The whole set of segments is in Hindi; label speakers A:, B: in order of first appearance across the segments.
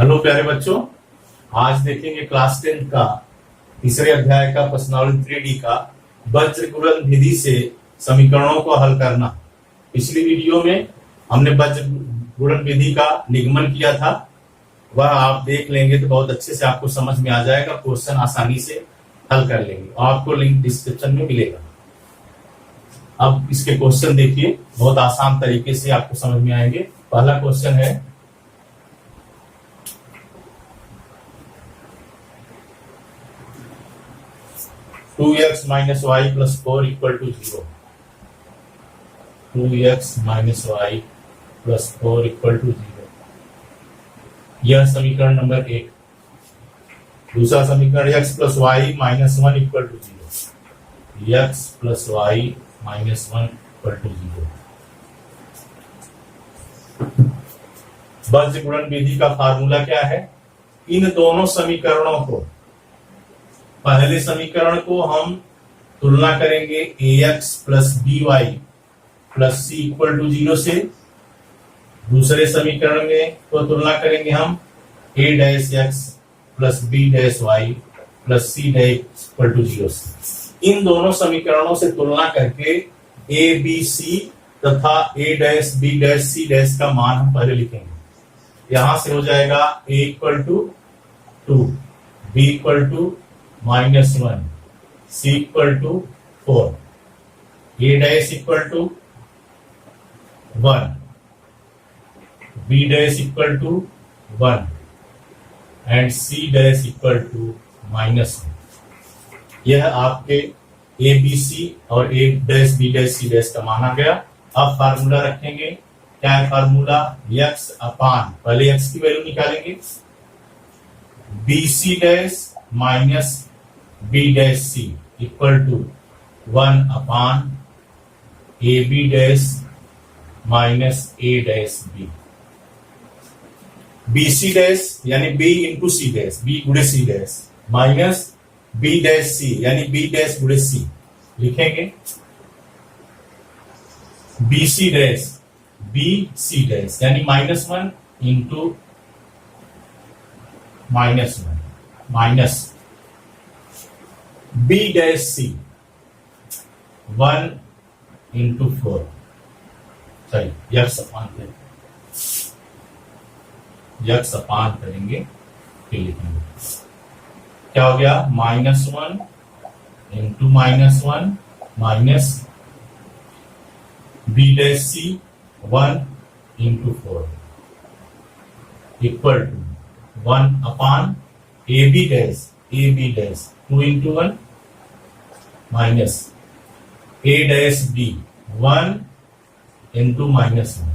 A: हेलो प्यारे बच्चों, आज देखेंगे क्लास 10 का तीसरे अध्याय का प्रश्नावली 3D का वज्रगुणन विधि से समीकरणों को हल करना। पिछली वीडियो में हमने वज्रगुणन विधि का निगमन किया था, वह आप देख लेंगे तो बहुत अच्छे से आपको समझ में आ जाएगा, क्वेश्चन आसानी से हल कर लेंगे। आपको लिंक डिस्क्रिप्शन में मिलेगा। अब इसके क्वेश्चन देखिए, बहुत आसान तरीके से आपको समझ में आएंगे। पहला क्वेश्चन है 2x minus y plus 4 equal to 0. 2x minus y plus 4 equal to 0. यह समीकरण नंबर 1। दूसरा समीकरण x plus y minus 1 equal to 0. x plus y minus 1 equal to 0. वज्रगुणन विधि का फार्मूला क्या है? इन दोनों समीकरणों को, पहले समीकरण को हम तुलना करेंगे ax plus by plus c equal to 0 से। दूसरे समीकरण में को तुलना करेंगे हम a dash x plus b dash y plus c dash equal to 0 से। इन दोनों समीकरणों से तुलना करके a b c तथा a dash b dash c dash का मान हम पहले लिखेंगे। यहां से हो जाएगा a equal to 2, b equal to -1, c equal to 4, a dash equal to 1, b dash equal to 1 and c dash equal to -1। यह आपके a b c और a dash b dash c dash का मान आ गया। अब फार्मूला रखेंगे। क्या है फार्मूला? x अपान, पहले x की वैल्यू निकालेंगे, bc dash minus b dash c equal to 1 upon ab dash minus a dash b। bc dash यानी b into c dash, b गुणे c dash, minus b dash c यानी b डैश गुणे c लिखेंगे। bc dash b c dash यानी -1 into -1 minus b dash c 1 into 4, sorry यक्स अपान करेंगे, फिर लिखेंगे। क्या हो गया? -1 into -1 minus b dash c 1 into 4 equal to 1 upon ab dash 2 into 1 minus a dash b 1 into -1।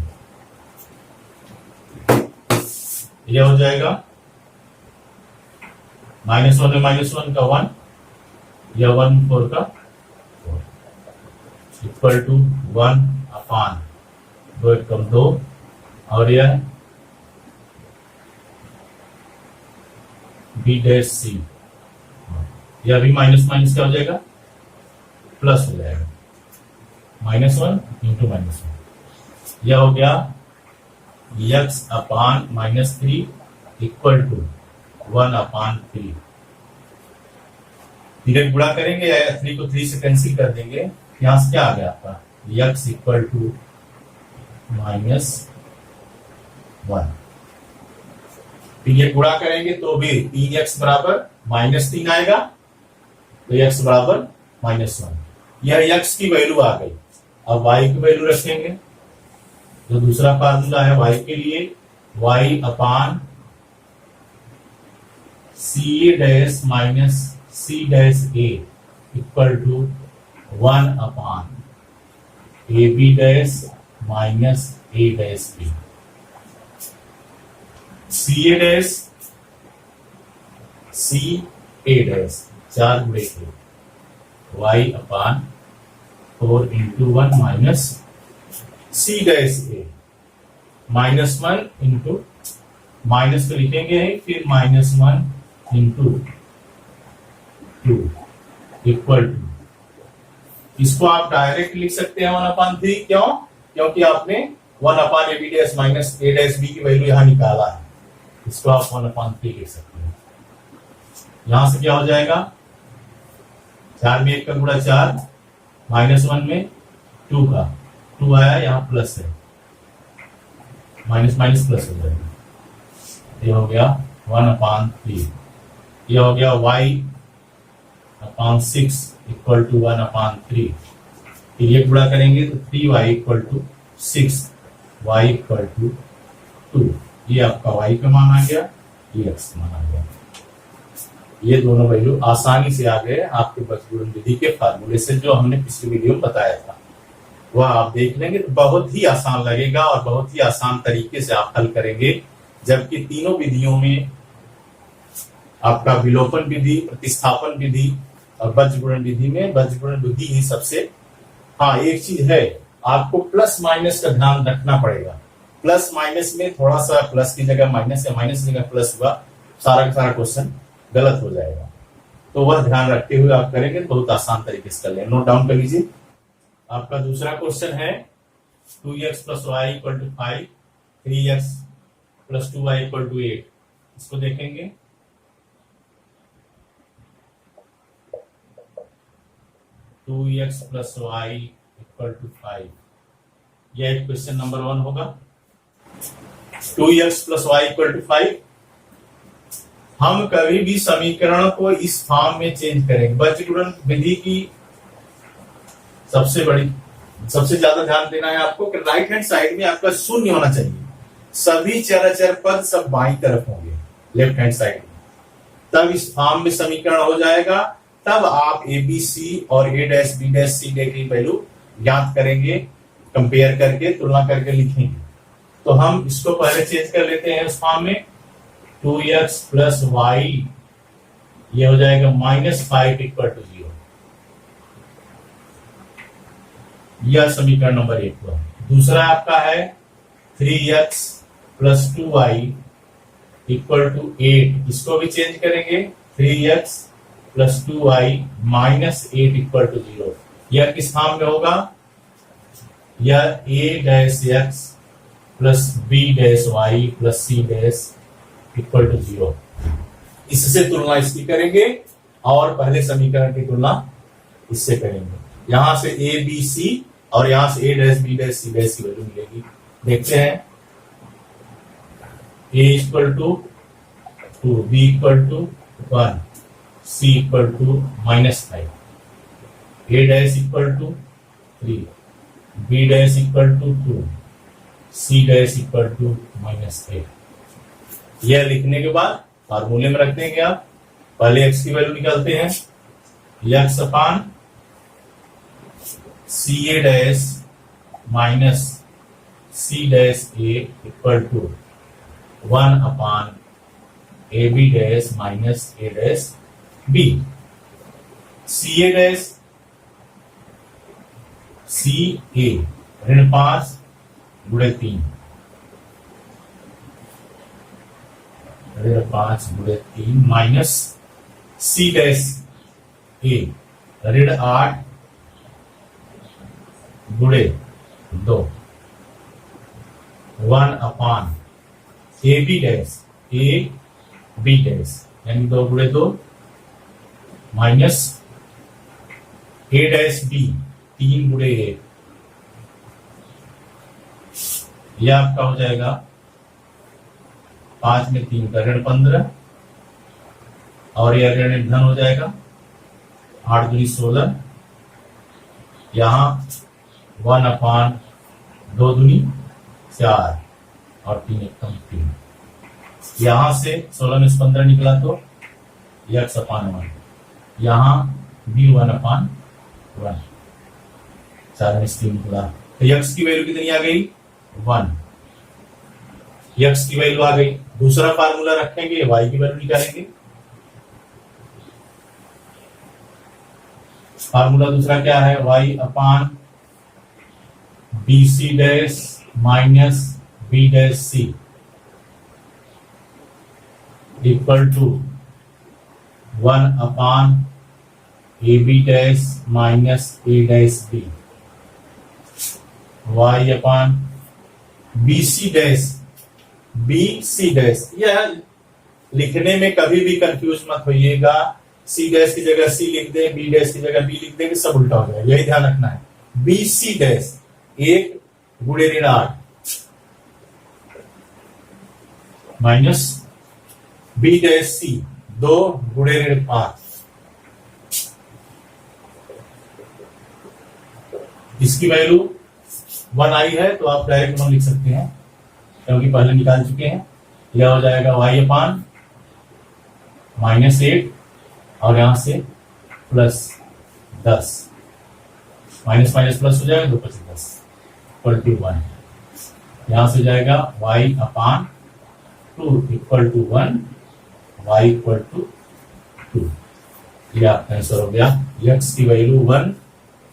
A: यह हो जाएगा -1 में -1 का 1, यह 1 4 का 4 इक्वल टू 1 अपान 2 कम 2 और यह b डैश c, यह भी माइनस माइनस क्या हो जाएगा? प्लस हो जाएगा, -1 इंटू -1। यह हो गया x upon -3 equal to 1 upon 3। direct गुणा करेंगे या 3 को 3 से कैंसिल कर देंगे। यहां से क्या आ गया आपका? x equal to -1। फिर ये गुणा करेंगे तो भी 3x बराबर -3 आएगा, तो x बराबर -1। यह x की वैल्यू आ गई। अब y की वैल्यू रखेंगे। जो दूसरा फार्मूला है y के लिए, y upon c dash minus c dash a equal to 1 upon ab dash minus a dash b। ca dash c a dash 4 गुणे के y upon 4 into 1 minus c dash a -1 into minus पे लिखेंगे, फिर -1 इंटू 2 इक्वल टू, इसको आप डायरेक्ट लिख सकते हैं 1/3। क्यों? क्योंकि आपने 1 upon A B dash minus A dash B की वैल्यू यहां निकाला है। इसको आप 1/3 लिख सकते हैं। यहां से क्या हो जाएगा, 4 में 1 का गुणा 4, -1 में 2 का 2 आया, यहाँ प्लस है, माइनस माइनस प्लस हो जाएगा। ये हो गया 1/3। ये हो गया y/6 इक्वल टू 1/3। फिर ये गुणा करेंगे तो 3y equal to 6, y equal to 2। ये आपका y का मान आ गया, ये x का मान आ गया। ये दोनों वैल्यू आसानी से आ गए आपके बीजगणित विधि के फार्मूले से, जो हमने पिछले वीडियो में बताया था। वह आप देख लेंगे तो बहुत ही आसान लगेगा और बहुत ही आसान तरीके से आप हल करेंगे। जबकि तीनों विधियों में आपका विलोपन विधि, प्रतिस्थापन विधि और बीजगणित विधि में बीजगणित विधि ही सबसे, हाँ एक चीज है, आपको प्लस माइनस का ध्यान रखना पड़ेगा। प्लस माइनस में थोड़ा सा प्लस की जगह माइनस या माइनस की जगह प्लस हुआ, सारा का सारा क्वेश्चन गलत हो जाएगा। तो वह ध्यान रखते हुए आप करेंगे तो बहुत आसान तरीके से कर लेंगे। नोट डाउन कर लीजिए। आपका दूसरा क्वेश्चन है 2x + y = 5, 3x + 2y = 8। इसको देखेंगे। टू एक्स + y = 5, यह क्वेश्चन नंबर 1 होगा। 2x + y = 5। हम कभी भी समीकरण को इस फॉर्म में चेंज करेंगे। बीजगणित विधि की सबसे ज्यादा ध्यान देना है आपको कि राइट हैंड साइड में आपका शून्य होना चाहिए। सभी चर पद सब बाईं तरफ होंगे, लेफ्ट हैंड साइड में। तब इस फॉर्म में समीकरण हो जाएगा। तब आप ए बी सी और a dash B dash C डे की वैल्यू ज्ञात करेंगे, कंपेयर करके, तुलना करके लिखेंगे। तो हम इसको पहले चेंज कर लेते हैं उस फॉर्म में। 2x + y, ये हो जाएगा -5 = 0। यह समीकरण नंबर 1 हुआ। दूसरा आपका है 3x + 2y = 8। इसको भी चेंज करेंगे। 3x + 2y -8 = 0। यह किस फॉर्म में होगा? यह a-x + b-y + c- = 0। इससे तुलना इसकी करेंगे और पहले समीकरण की तुलना इससे करेंगे। यहां से a b c और यहां से a dash b dash c dash की वैल्यू मिलेगी। देखते हैं। a = 2, b = 1, c = -5, a dash = 3, b dash = 2, c dash = -8। यह लिखने के बाद फार्मूले में रख देंगे आप। पहले x की वैल्यू निकालते हैं। x upon ca dash minus c dash a equal to 1 upon ab dash minus a dash b। ca dash ca ऋण 5 गुणे 3, ऋण 5 गुणे 3 माइनस c डैश a ऋण 8 गुणे 2, 1 अपान ए बी डैश यानी 2 गुणे 2 माइनस a डैश b 3 गुणे 1। यह आपका हो जाएगा 5 में 3 का ऋण 15 और यह ऋण धन हो जाएगा 8 दूनी 16। यहाँ 1 अपान 2 दूनी 4 और 3 एकम 3। यहां से 16 में 15 निकला तो x अपान 1, यहाँ भी 1 अपान 1, 4 में 3 निकला तो x की वैल्यू कितनी आ गई? 1। x की वैल्यू आ गई। दूसरा फार्मूला रखेंगे, y की वैल्यू निकालेंगे। फार्मूला दूसरा क्या है? y upon bc dash minus b dash c equal to 1 upon ab dash minus a dash b। y upon bc dash B C dash. यह लिखने में कभी भी कंफ्यूज मत होइएगा, सी डैश की जगह सी लिख दें, बी डैश की जगह बी लिख देंगे, सब उल्टा हो जाएगा, यही ध्यान रखना है। बी सी डैश 1 गुणे ऋण 8 माइनस बी डैश सी 2 गुणे ऋण 5। इसकी वैल्यू 1 आई है तो आप डायरेक्ट 1 लिख सकते हैं क्योंकि पहले निकाल चुके हैं। यह हो जाएगा y अपान -8 और यहां से +10, माइनस माइनस प्लस हो जाएगा, 2 + 10 इक्वल टू 1। यहां से जाएगा y upon 2 equal to 1, y equal to 2। यह आपका आंसर हो गया। x की वैल्यू 1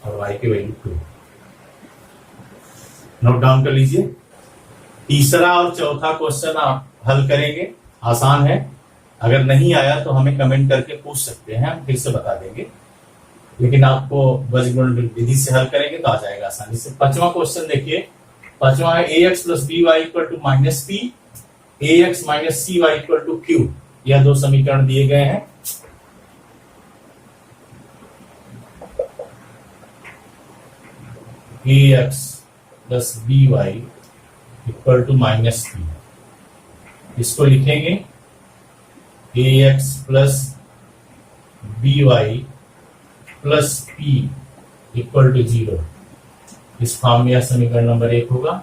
A: और y की वैल्यू 2। नोट डाउन कर लीजिए। तीसरा और चौथा क्वेश्चन आप हल करेंगे, आसान है। अगर नहीं आया तो हमें कमेंट करके पूछ सकते हैं, हम फिर से बता देंगे, लेकिन आपको बजगुण विधि से हल करेंगे तो आ जाएगा आसानी से। पांचवा क्वेश्चन देखिए, पांचवा है ax + by equal to -p, ax - cy equal to q। यह दो समीकरण दिए गए हैं। ax + by equal to -p, इसको लिखेंगे ax + by + p equal to 0। इस फॉर्म में यह समीकरण नंबर 1 होगा।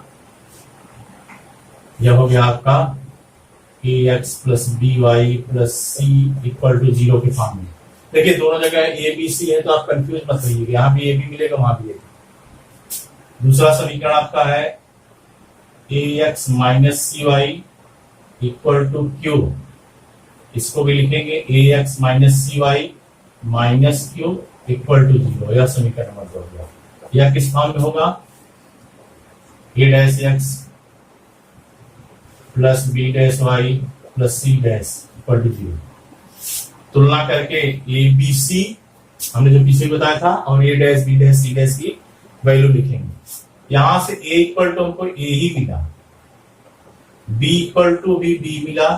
A: यह हो गया आपका ax + by + c equal to 0 के फॉर्म में। देखिए दोनों जगह a b c है तो आप कंफ्यूज मत होइए, यहाँ भी a b मिलेगा, वहां भी a b। दूसरा समीकरण आपका है ax - cy equal to q, इसको भी लिखेंगे ax - cy - q equal to 0। यह समीकरण नंबर 2 हो गया। यह किस फॉर्म में होगा? a dash x plus b dash y plus c dash equal to 0। तुलना करके a b c हमने जो पीछे बताया था और a dash b dash c dash की वैल्यू लिखेंगे। यहां से a इक्वल टू हमको a ही मिला, b इक्वल टू भी b मिला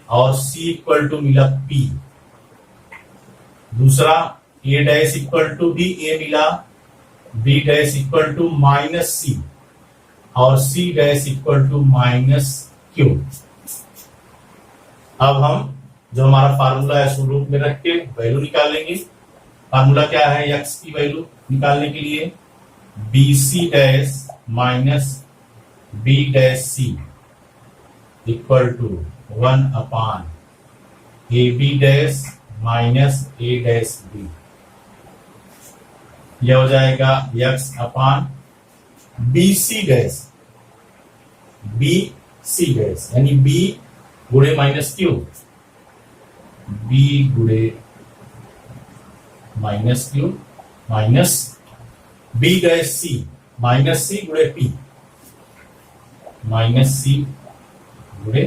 A: और c इक्वल टू मिला p। दूसरा a डैश इक्वल टू भी a मिला, b dash equal to -c और c dash equal to -q। अब हम जो हमारा फार्मूला है उसको रूप में रख के वैल्यू निकालेंगे। फार्मूला क्या है x की वैल्यू निकालने के लिए? bc dash -b dash c equal to 1 upon ab dash - a dash b। यह हो जाएगा x अपान bc डैश यानी b गुणे -q, b गुणे -q minus b dash c -c गुणे p, -c गुणे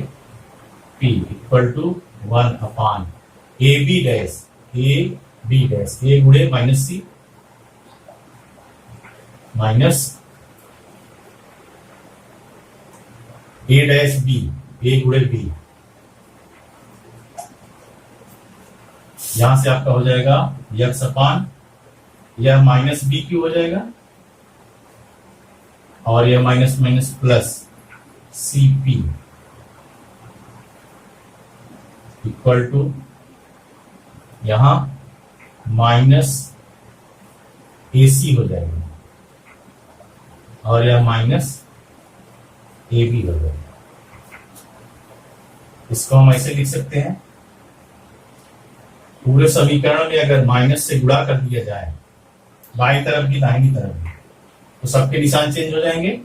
A: p equal to 1 upon ab dash a गुणे -c minus a dash b, a गुणे b। यहां से आपका हो जाएगा x अपान यह -bq हो जाएगा और यह minus minus plus cp equal to यहां -ac हो जाएगा और यह -ab हो जाएगा। इसको हम ऐसे लिख सकते हैं, पूरे समीकरण में अगर माइनस से गुणा कर दिया जाए बाईं तरफ की दाहिनी तरफ भी, तो सबके निशान चेंज हो जाएंगे।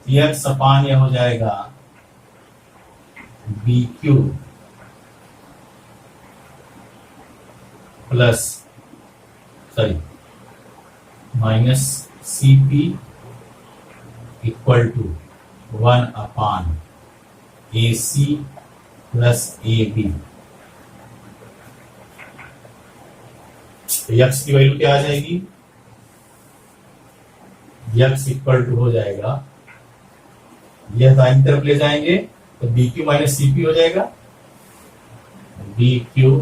A: x अपान यह हो जाएगा bq plus -cp equal to 1 upon ac plus ab। तो x की वैल्यू क्या आ जाएगी? x इक्वल टू हो जाएगा यह दाहिनी तरफ ले जाएंगे तो B Q minus C P हो जाएगा, B Q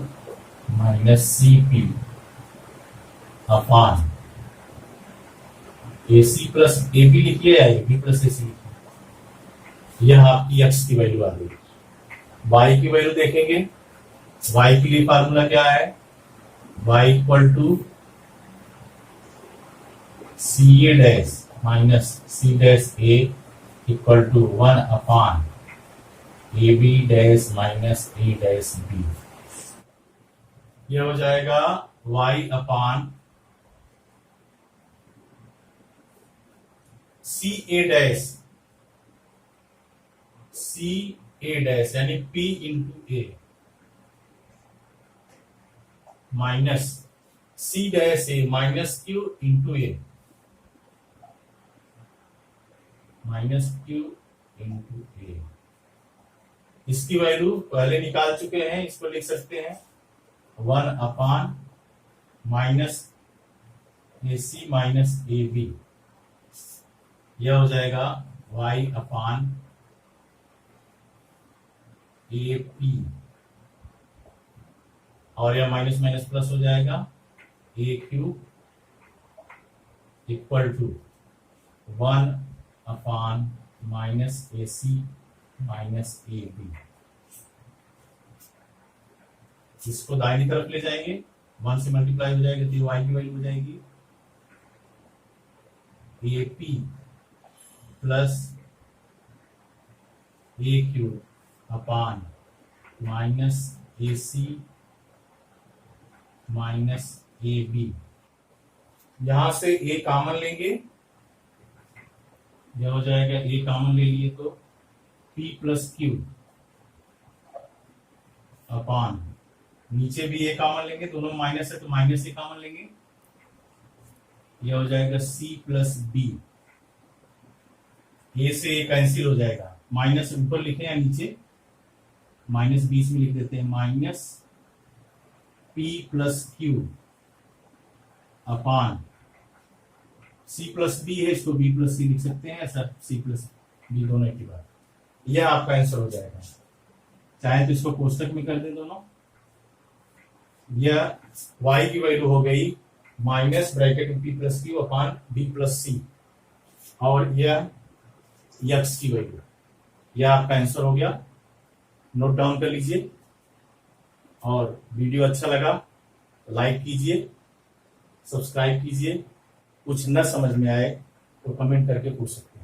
A: minus C P upon A C plus A B लिखिए या ए बी प्लस ए सी लिखिए। यह आपकी एक्स की वैल्यू आ गई। वाई की वैल्यू देखेंगे, वाई के लिए फार्मूला क्या है, Y equal to C A dash minus C dash A equal to 1 upon A B dash minus A dash B. यह हो जाएगा y upon C A dash यानी p into A minus C dash A minus Q into A, minus Q into A. इसकी वैल्यू पहले निकाल चुके हैं, इसको लिख सकते हैं 1 upon minus A C minus A B. यह हो जाएगा y अपान ए पी और यह माइनस माइनस प्लस हो जाएगा A Q equal to 1 upon minus A C minus A B. इसको दाहिनी तरफ ले जाएंगे, 1 से मल्टीप्लाई हो जाएगा तो y की वैल्यू हो जाएगी A P plus A Q upon minus A C minus A B. यहां से ए कॉमन लेंगे, यह हो जाएगा ए कॉमन ले लिए तो p प्लस क्यू अपान नीचे भी ए कॉमन लेंगे, दोनों माइनस है तो माइनस ए कॉमन लेंगे, यह हो जाएगा c प्लस बी। ए से ए कैंसिल हो जाएगा, माइनस ऊपर लिखे या नीचे, माइनस बीच में लिख देते हैं, माइनस p प्लस क्यू अपान c प्लस बी है, इसको b प्लस सी लिख सकते हैं, ऐसा c प्लस बी दोनों की बात। यह आपका आंसर हो जाएगा। चाहे तो इसको कोष्टक में कर दे दोनों। यह y की वैल्यू हो गई minus bracket p plus Q upon b plus C और यह x की वैल्यू। यह आपका आंसर हो गया, नोट डाउन कर लीजिए। और वीडियो अच्छा लगा लाइक कीजिए, सब्सक्राइब कीजिए। कुछ न समझ में आए तो कमेंट करके पूछ सकते हैं।